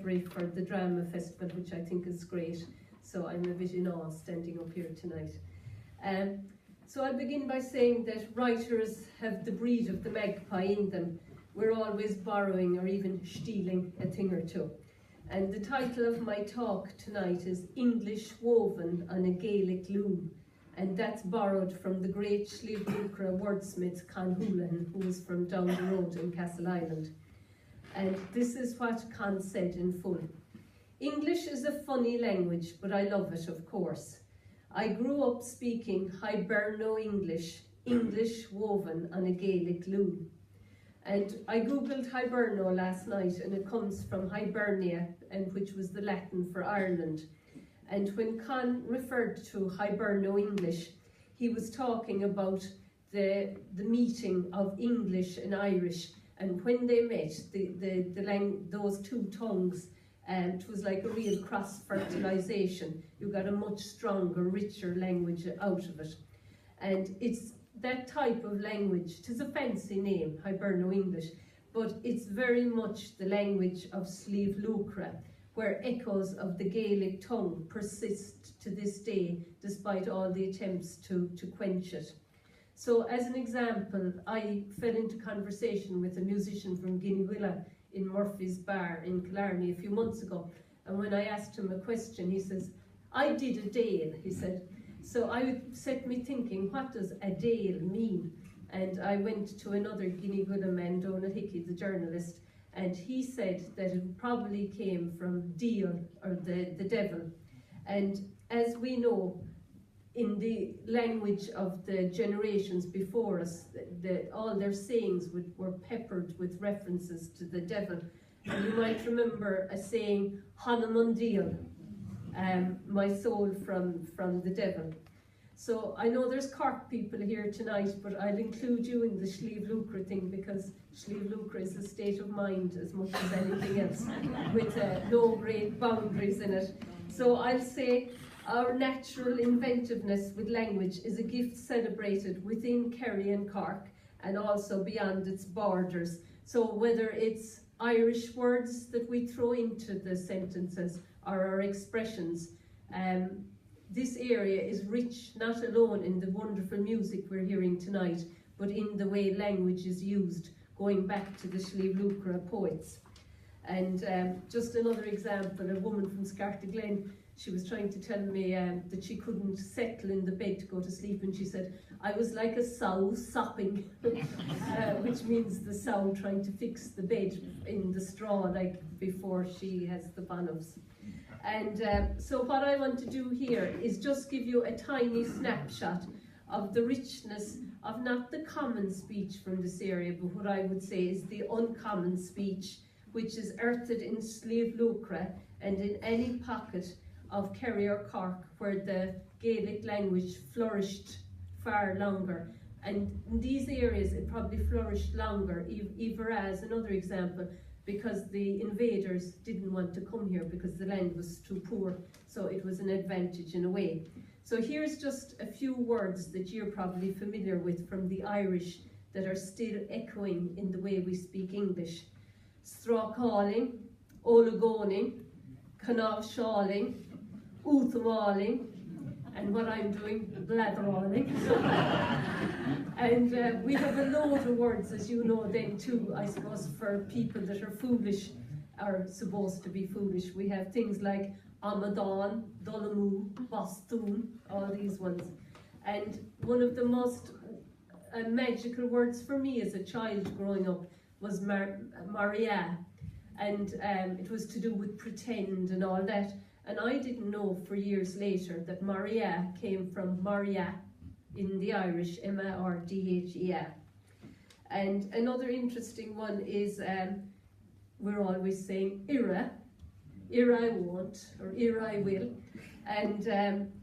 February for the Drama Festival, which I think is great. So I'm a bit in awe standing up here tonight. So I'll begin by saying that writers have the breed of the magpie in them. We're always borrowing or even stealing a thing or two. And the title of my talk tonight is English Woven on a Gaelic Loom. And that's borrowed from the great Sliabh wordsmith Con Houlihan, who was from down the road in Castle Island. And this is what Con said in full. English is a funny language, but I love it, of course. I grew up speaking Hiberno English, English woven on a Gaelic loom. And I googled Hiberno last night, and it comes from Hibernia, and which was the Latin for Ireland. And when Con referred to Hiberno English, he was talking about the meeting of English and Irish. And when they met, those two tongues, it was like a real cross-fertilization. You got a much stronger, richer language out of it. And it's that type of language. It is a fancy name, Hiberno English, but it's very much the language of Sliabh Luachra, where echoes of the Gaelic tongue persist to this day, despite all the attempts to quench it. So as an example, I fell into conversation with a musician from Guinevere in Murphy's Bar in Killarney a few months ago. And when I asked him a question, he says, I did a dale, he said. So I set me thinking, what does a dale mean? And I went to another Guinevere man, Donald Hickey, the journalist, and he said that it probably came from deal, or the devil. And as we know, in the language of the generations before us, all their sayings were peppered with references to the devil. And you might remember a saying, Hanuman deal, my soul from the devil. So I know there's Cork people here tonight, but I'll include you in the Sliabh Luachra thing, because Sliabh Luachra is a state of mind as much as anything else, with no great boundaries in it. So I'll say our natural inventiveness with language is a gift celebrated within Kerry and Cork, and also beyond its borders. So whether it's Irish words that we throw into the sentences or our expressions, this area is rich not alone in the wonderful music we're hearing tonight, but in the way language is used, going back to the Sliabh Luachra poets. And just another example, a woman from Scartaglin, she was trying to tell me that she couldn't settle in the bed to go to sleep, and she said, I was like a sow sopping, which means the sow trying to fix the bed in the straw, like before she has the bonofs. And so what I want to do here is just give you a tiny snapshot of the richness of not the common speech from this area, but what I would say is the uncommon speech, which is earthed in Sliabh Luachra and in any pocket of Kerry or Cork where the Gaelic language flourished far longer. And in these areas it probably flourished longer, even as another example, because the invaders didn't want to come here because the land was too poor, so it was an advantage in a way. So here's just a few words that you're probably familiar with from the Irish that are still echoing in the way we speak English. Strácáling, Olagóning, Canavsháling, Úthamáling, and what I'm doing, blatheralling. And we have a load of words, as you know, then too, I suppose, for people that are foolish, are supposed to be foolish. We have things like Amadan, Dolamu, Bastún, all these ones. And one of the most magical words for me as a child growing up was Maria, and it was to do with pretend and all that. And I didn't know for years later that Maria came from Maria in the Irish, M-A-R-D-H-E-A. And another interesting one is, we're always saying Ira I won't, or Ira I will. And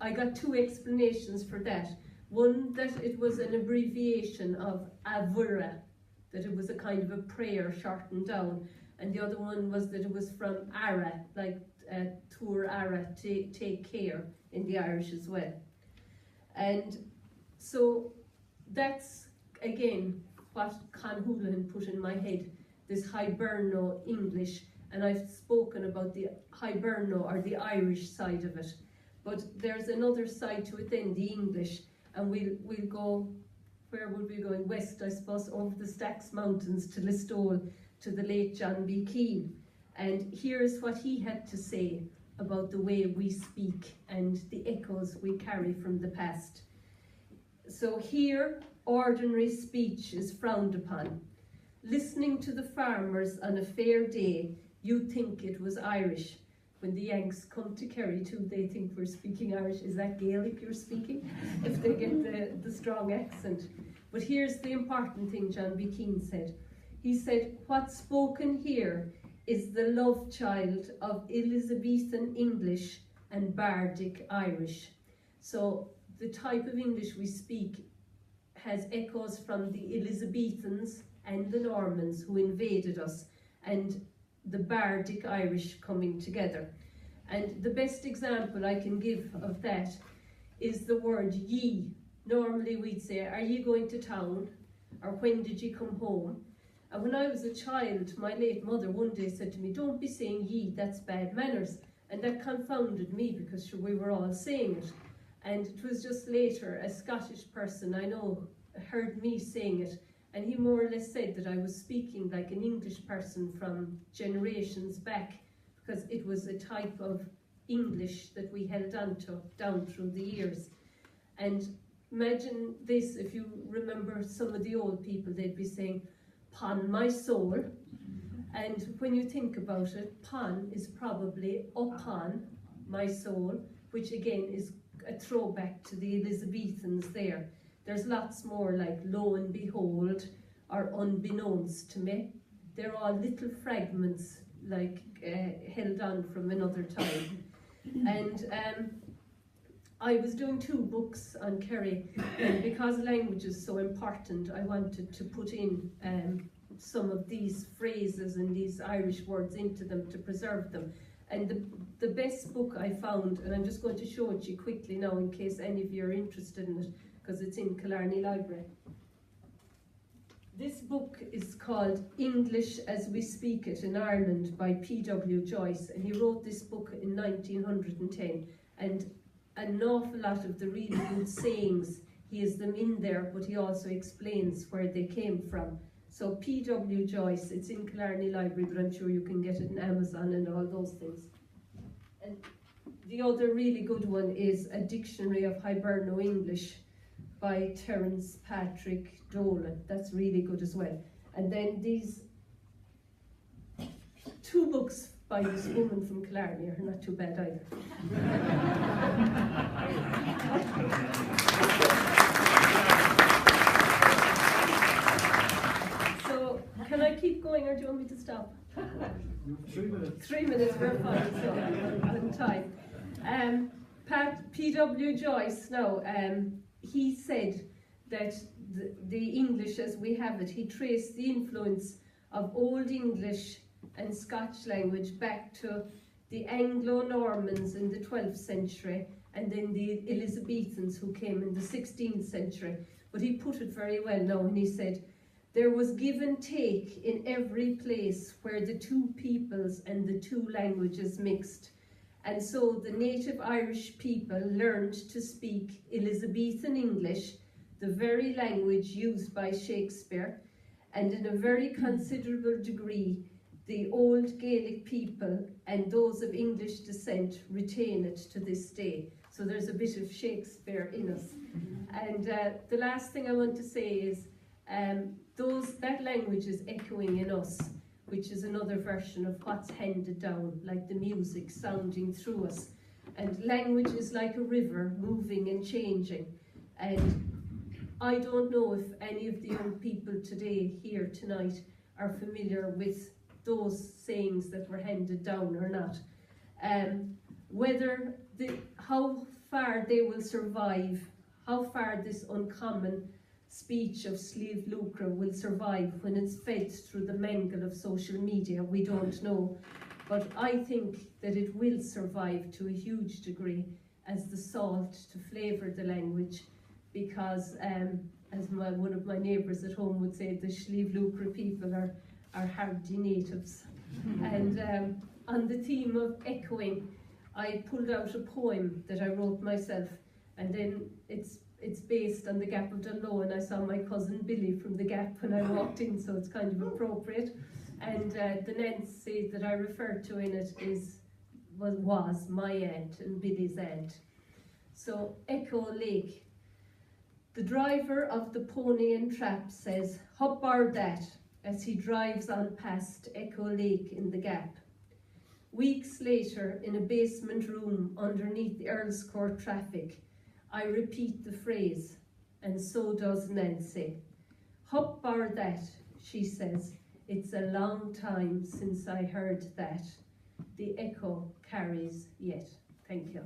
I got two explanations for that. One, that it was an abbreviation of Avura, that it was a kind of a prayer shortened down. And the other one was that it was from Ara, like Tur Ara, take care in the Irish as well. And so that's, again, what Con Houlihan put in my head, this Hiberno English. and I've spoken about the Hiberno or the Irish side of it. But there's another side to it then, the English, and we'll go, where would we go? West, I suppose, over the Stax Mountains to Listowel, to the late John B. Keane. And here's what he had to say about the way we speak and the echoes we carry from the past. So here, ordinary speech is frowned upon. Listening to the farmers on a fair day, you'd think it was Irish. When the Yanks come to Kerry too, they think we're speaking Irish. Is that Gaelic you're speaking? If they get the strong accent. But here's the important thing John B. Keane said. He said, what's spoken here is the love child of Elizabethan English and Bardic Irish. So the type of English we speak has echoes from the Elizabethans and the Normans who invaded us, and the Bardic Irish coming together. And the best example I can give of that is the word ye. Normally we'd say, are ye going to town? Or when did ye come home? And when I was a child, my late mother one day said to me, don't be saying ye, that's bad manners. And that confounded me because sure, we were all saying it. And it was just later, a Scottish person I know heard me saying it, and he more or less said that I was speaking like an English person from generations back, because it was a type of English that we held on to down through the years. And imagine this, if you remember some of the old people, they'd be saying, "Pon my soul." And when you think about it, pon is probably upon my soul, which again is a throwback to the Elizabethans there. There's lots more like lo and behold or unbeknownst to me. They're all little fragments like held on from another time. And I was doing 2 books on Kerry, and because language is so important, I wanted to put in some of these phrases and these Irish words into them to preserve them. And the best book I found, and I'm just going to show it to you quickly now in case any of you are interested in it, because it's in Killarney Library. This book is called English as We Speak It in Ireland by P.W. Joyce, and he wrote this book in 1910, and an awful lot of the really good sayings, he has them in there, but he also explains where they came from. So P.W. Joyce, it's in Killarney Library, but I'm sure you can get it on Amazon and all those things. And the other really good one is A Dictionary of Hiberno English by Terence Patrick Dolan. That's really good as well. And then these 2 books by this woman from Killarney are not too bad either. So, can I keep going or do you want me to stop? 3 minutes. 3 minutes, we're fine, so on time. P.W. Joyce, now, he said that the English as we have it, he traced the influence of Old English and Scotch language back to the Anglo-Normans in the 12th century and then the Elizabethans who came in the 16th century. But he put it very well now, and he said, there was give and take in every place where the 2 peoples and the 2 languages mixed. And so the native Irish people learned to speak Elizabethan English, the very language used by Shakespeare, and in a very considerable degree, the old Gaelic people and those of English descent retain it to this day. So there's a bit of Shakespeare in us. And the last thing I want to say is that language is echoing in us, which is another version of what's handed down, like the music sounding through us. And language is like a river, moving and changing. And I don't know if any of the young people today, here tonight, are familiar with those sayings that were handed down or not. How far they will survive, how far this uncommon speech of Sliabh Luachra will survive when it's fed through the mangle of social media, we don't know. But I think that it will survive to a huge degree as the salt to flavour the language, because as one of my neighbours at home would say, the Sliabh Luachra people are hardy natives. And on the theme of echoing, I pulled out a poem that I wrote myself, and then it's based on the Gap of Dunlow, and I saw my cousin Billy from the Gap when I walked in, so it's kind of appropriate. And the Nancy that I referred to in it was my aunt and Billy's aunt. So, Echo Lake. The driver of the pony and trap says, "Hop bar that," as he drives on past Echo Lake in the Gap. Weeks later, in a basement room underneath the Earl's Court traffic, I repeat the phrase, and so does Nancy. "Hop bar that," she says. "It's a long time since I heard that. The echo carries yet." Thank you.